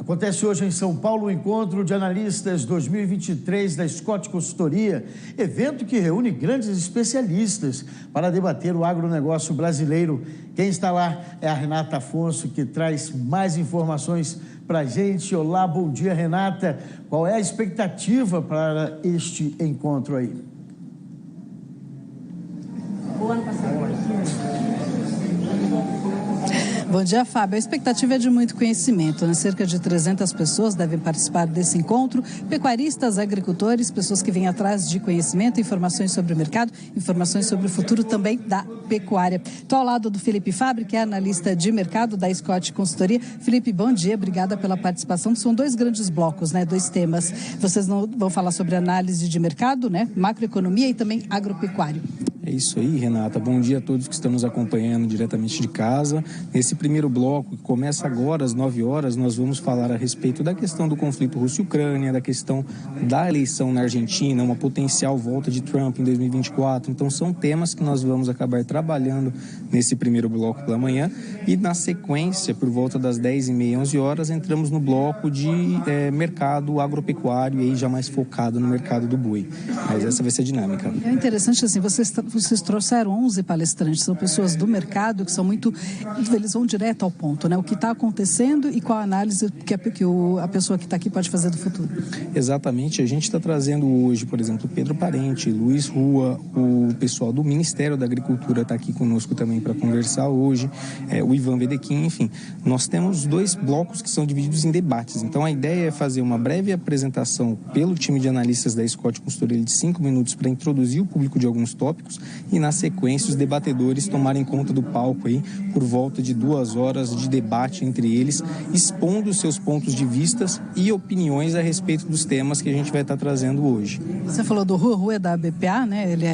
Acontece hoje em São Paulo o Encontro de Analistas 2023 da Scott Consultoria, evento que reúne grandes especialistas para debater o agronegócio brasileiro. Quem está lá é a Renata Afonso, que traz mais informações para a gente. Olá, bom dia, Renata. Qual é a expectativa para este encontro aí? O ano passado. Bom dia, Fábio. A expectativa é de muito conhecimento, né? Cerca de 300 pessoas devem participar desse encontro, pecuaristas, agricultores, pessoas que vêm atrás de conhecimento, informações sobre o mercado, informações sobre o futuro também da pecuária. Estou ao lado do Felipe Fabre, que é analista de mercado da Scott Consultoria. Felipe, bom dia, obrigada pela participação. São dois grandes blocos, né? Dois temas. Vocês vão falar sobre análise de mercado, né? Macroeconomia e também agropecuário. É isso aí, Renata. Bom dia a todos que estão nos acompanhando diretamente de casa. Nesse primeiro bloco, que começa agora às 9 horas, nós vamos falar a respeito da questão do conflito Rússia e Ucrânia, da questão da eleição na Argentina, uma potencial volta de Trump em 2024. Então, são temas que nós vamos acabar trabalhando nesse primeiro bloco pela manhã. E, na sequência, por volta das 10h30, 11 horas, entramos no bloco de mercado agropecuário, e aí já mais focado no mercado do boi. Mas essa vai ser a dinâmica. É interessante, assim, vocês trouxeram 11 palestrantes, são pessoas do mercado que são muito, eles vão direto ao ponto, né? O que está acontecendo e qual a análise que a pessoa que está aqui pode fazer do futuro. Exatamente, a gente está trazendo hoje, por exemplo, Pedro Parente, Luiz Rua, o pessoal do Ministério da Agricultura está aqui conosco também para conversar hoje, o Ivan Vedequim, enfim. Nós temos dois blocos que são divididos em debates, então a ideia é fazer uma breve apresentação pelo time de analistas da Scott Consultoria de 5 minutos para introduzir o público de alguns tópicos e, na sequência, os debatedores tomarem conta do palco aí por volta de 2 horas de debate entre eles, expondo seus pontos de vistas e opiniões a respeito dos temas que a gente vai estar trazendo hoje. Você falou do Rua é da BPA, né? Ele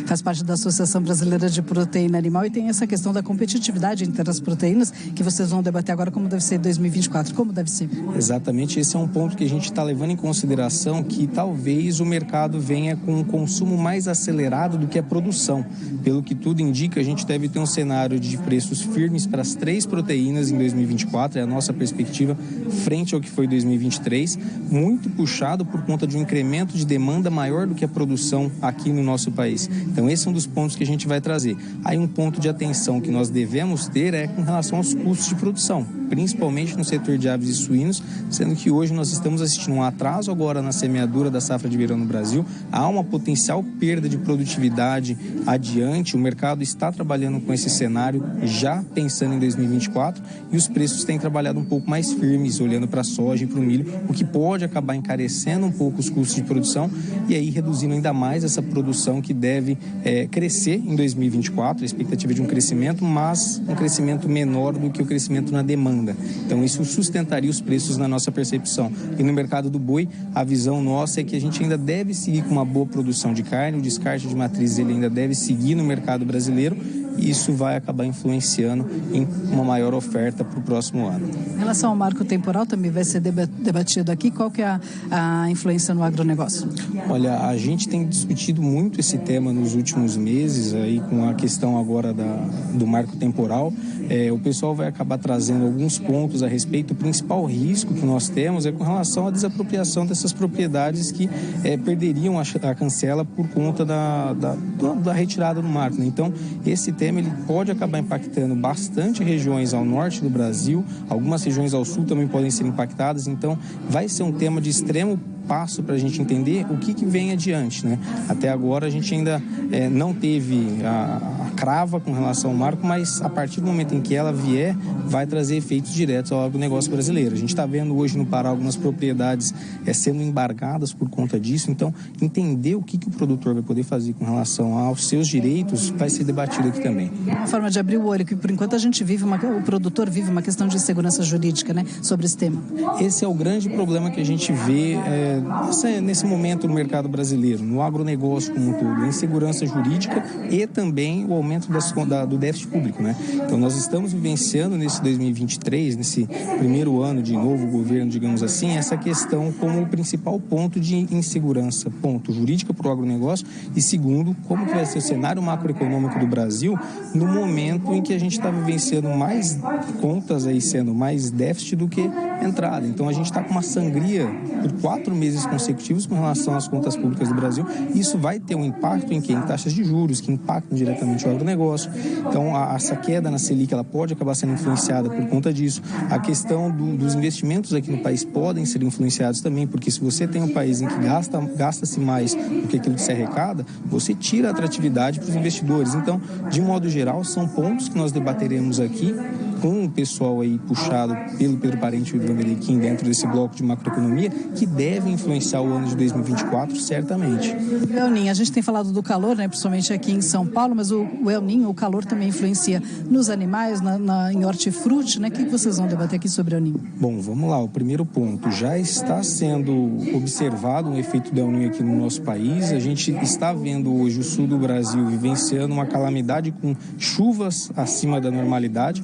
faz parte da Associação Brasileira de Proteína Animal e tem essa questão da competitividade entre as proteínas que vocês vão debater agora, como deve ser em 2024, como deve ser. Exatamente, esse é um ponto que a gente está levando em consideração, que talvez o mercado venha com um consumo mais acelerado do que a produção. Pelo que tudo indica, a gente deve ter um cenário de preços firmes para as 3 proteínas em 2024, é a nossa perspectiva, frente ao que foi 2023, muito puxado por conta de um incremento de demanda maior do que a produção aqui no nosso país. Então, esse é um dos pontos que a gente vai trazer. Aí, um ponto de atenção que nós devemos ter é com relação aos custos de produção, principalmente no setor de aves e suínos, sendo que hoje nós estamos assistindo um atraso agora na semeadura da safra de verão no Brasil, há uma potencial perda de produtividade adiante, o mercado está trabalhando com esse cenário já pensando em 2024 e os preços têm trabalhado um pouco mais firmes, olhando para a soja e para o milho, o que pode acabar encarecendo um pouco os custos de produção e aí reduzindo ainda mais essa produção que deve crescer em 2024, a expectativa de um crescimento, mas um crescimento menor do que o crescimento na demanda. Então isso sustentaria os preços na nossa percepção. E no mercado do boi, a visão nossa é que a gente ainda deve seguir com uma boa produção de carne, o descarte de matrizes ele ainda deve seguir no mercado brasileiro e isso vai acabar influenciando em uma maior oferta para o próximo ano. Em relação ao marco temporal, também vai ser debatido aqui. Qual que é a influência no agronegócio? Olha, a gente tem discutido muito esse tema nos últimos meses, aí com a questão agora do marco temporal. O pessoal vai acabar trazendo alguns pontos a respeito. O principal risco que nós temos é com relação à desapropriação dessas propriedades que perderiam a cancela por conta da retirada do marco, né? Então, esse tema ele pode acabar impactando bastante regiões ao norte do Brasil, algumas regiões ao sul também podem ser impactadas, então vai ser um tema de extremo passo para a gente entender o que vem adiante, né? Até agora a gente ainda não teve a crava com relação ao marco, mas a partir do momento em que ela vier, vai trazer efeitos diretos ao agronegócio brasileiro. A gente está vendo hoje no Pará algumas propriedades sendo embargadas por conta disso, então entender o que o produtor vai poder fazer com relação aos seus direitos vai ser debatido aqui também. Uma forma de abrir o olho, que por enquanto a gente o produtor vive uma questão de insegurança jurídica, né, sobre esse tema. Esse é o grande problema que a gente vê nesse momento no mercado brasileiro, no agronegócio como um todo, a insegurança jurídica e também o aumento do déficit público, né? Então nós estamos vivenciando nesse 2023, nesse primeiro ano de novo governo, digamos assim, essa questão como o principal ponto de insegurança, ponto jurídica para o agronegócio e segundo, como que vai ser o cenário macroeconômico do Brasil no momento em que a gente está vivenciando mais contas aí sendo mais déficit do que entrada. Então a gente está com uma sangria por 4 meses consecutivos com relação às contas públicas do Brasil. Isso vai ter um impacto em quê? Em taxas de juros, que impactam diretamente o agronegócio. Então essa queda na Selic, ela pode acabar sendo influenciada por conta disso. A questão dos investimentos aqui no país podem ser influenciados também, porque se você tem um país em que gasta-se mais do que aquilo que se arrecada, você tira a atratividade para os investidores. Então, de modo geral, são pontos que nós debateremos aqui com o pessoal aí puxado pelo Pedro Parente e o Vanderlei Kim dentro desse bloco de macroeconomia, que deve influenciar o ano de 2024, certamente. El Ninho, a gente tem falado do calor, né, principalmente aqui em São Paulo, mas o El Ninho, o calor também influencia nos animais, em hortifruti, né? O que vocês vão debater aqui sobre El Ninho? Bom, vamos lá, o primeiro ponto, já está sendo observado um efeito do El Ninho aqui no nosso país. A gente está vendo hoje o sul do Brasil vivenciando uma calamidade com chuvas acima da normalidade.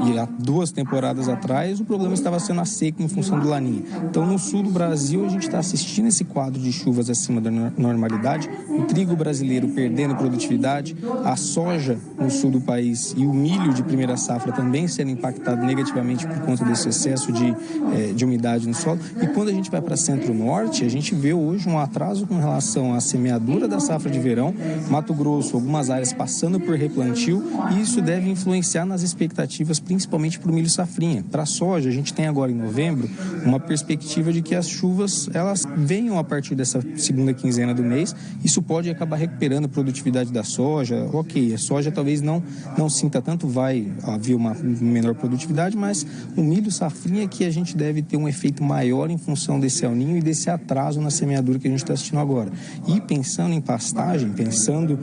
E há 2 temporadas atrás o problema estava sendo a seca em função do Laninha. Então no sul do Brasil a gente está assistindo esse quadro de chuvas acima da normalidade, o trigo brasileiro perdendo produtividade, a soja no sul do país e o milho de primeira safra também sendo impactado negativamente por conta desse excesso de umidade no solo. E quando a gente vai para centro-norte, a gente vê hoje um atraso com relação à semeadura da safra de verão, Mato Grosso, algumas áreas passando por replantio, e isso deve influenciar nas expectativas, principalmente para o milho safrinha. Para a soja, a gente tem agora em novembro uma perspectiva de que as chuvas elas venham a partir dessa segunda quinzena do mês. Isso pode acabar recuperando a produtividade da soja. Ok, a soja talvez não sinta tanto, vai haver uma menor produtividade, mas o milho safrinha que a gente deve ter um efeito maior em função desse El Ninho e desse atraso na semeadura que a gente está assistindo agora. E pensando em pastagem, pensando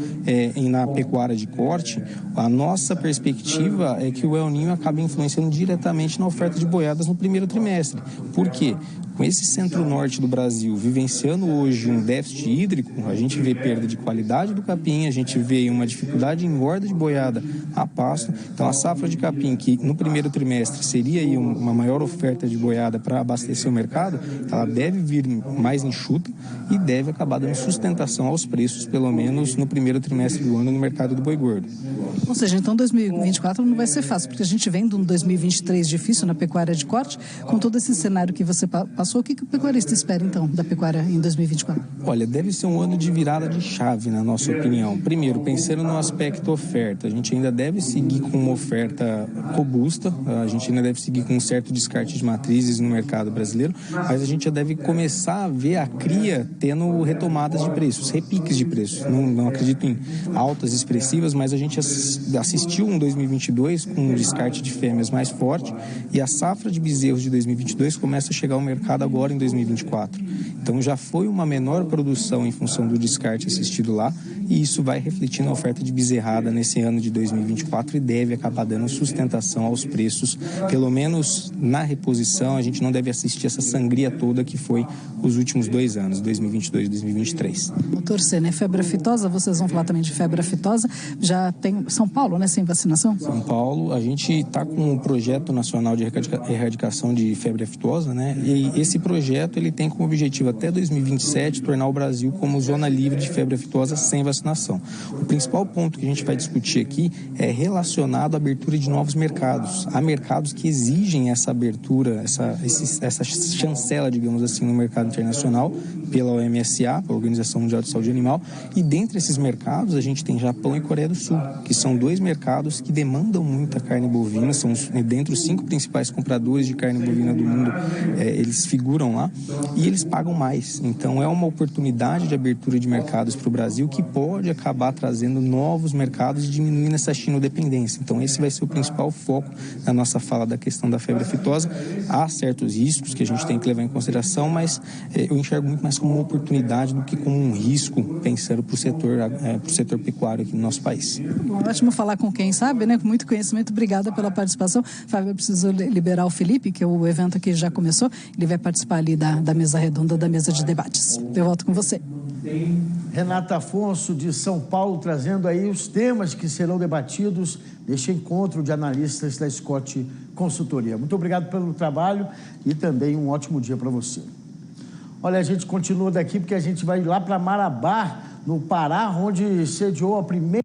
na pecuária de corte, a nossa perspectiva é que o El Ninho acaba influenciando diretamente na oferta de boiadas no primeiro trimestre. Por quê? Com esse centro-norte do Brasil vivenciando hoje um déficit hídrico, a gente vê perda de qualidade do capim, a gente vê uma dificuldade em engorda de boiada a pasto. Então a safra de capim, que no primeiro trimestre seria aí uma maior oferta de boiada para abastecer o mercado, ela deve vir mais enxuta e deve acabar dando sustentação aos preços, pelo menos no primeiro trimestre do ano no mercado do boi gordo. Ou seja, então 2024 não vai ser fácil, porque a gente vem de um 2023 difícil na pecuária de corte, com todo esse cenário que você passou. O que o pecuarista espera, então, da pecuária em 2024? Olha, deve ser um ano de virada de chave, na nossa opinião. Primeiro, pensando no aspecto oferta, a gente ainda deve seguir com uma oferta robusta, a gente ainda deve seguir com um certo descarte de matrizes no mercado brasileiro, mas a gente já deve começar a ver a cria tendo retomadas de preços, repiques de preços. Não acredito em altas expressivas, mas a gente assistiu um 2022 com um descarte de fêmeas mais forte e a safra de bezerros de 2022 começa a chegar ao mercado agora em 2024. Então já foi uma menor produção em função do descarte assistido lá e isso vai refletir na oferta de bezerrada nesse ano de 2024 e deve acabar dando sustentação aos preços, pelo menos na reposição. A gente não deve assistir essa sangria toda que foi os últimos 2 anos, 2022 e 2023. Vou torcer, né? Febre aftosa, vocês vão falar também de febre aftosa. Já tem São Paulo, né? Sem vacinação? São Paulo, a gente está com um projeto nacional de erradicação de febre aftosa, né? E esse projeto ele tem como objetivo até 2027 tornar o Brasil como zona livre de febre aftosa sem vacinação. O principal ponto que a gente vai discutir aqui é relacionado à abertura de novos mercados. Há mercados que exigem essa abertura, essa chancela, digamos assim, no mercado internacional pela OMSA, pela Organização Mundial de Saúde Animal, e dentre esses mercados a gente tem Japão e Coreia do Sul, que são 2 mercados que demandam muita carne bovina, são dentre os 5 principais compradores de carne bovina do mundo, eles figuram lá e eles pagam mais. Então é uma oportunidade de abertura de mercados para o Brasil que pode acabar trazendo novos mercados e diminuindo essa chinodependência. Então esse vai ser o principal foco da nossa fala da questão da febre aftosa. Há certos riscos que a gente tem que levar em consideração, mas eu enxergo muito mais como uma oportunidade do que como um risco, pensando para o setor pecuário aqui no nosso país. Ótimo falar com quem sabe, né? Com muito conhecimento. Obrigada pela participação. Fábio, eu preciso liberar o Felipe, que o evento aqui já começou. Ele vai participar ali da mesa redonda, da mesa de debates. Eu volto com você. Renata Afonso, de São Paulo, trazendo aí os temas que serão debatidos neste encontro de analistas da Scott Consultoria. Muito obrigado pelo trabalho e também um ótimo dia para você. Olha, a gente continua daqui porque a gente vai lá para Marabá, no Pará, onde sediou a primeira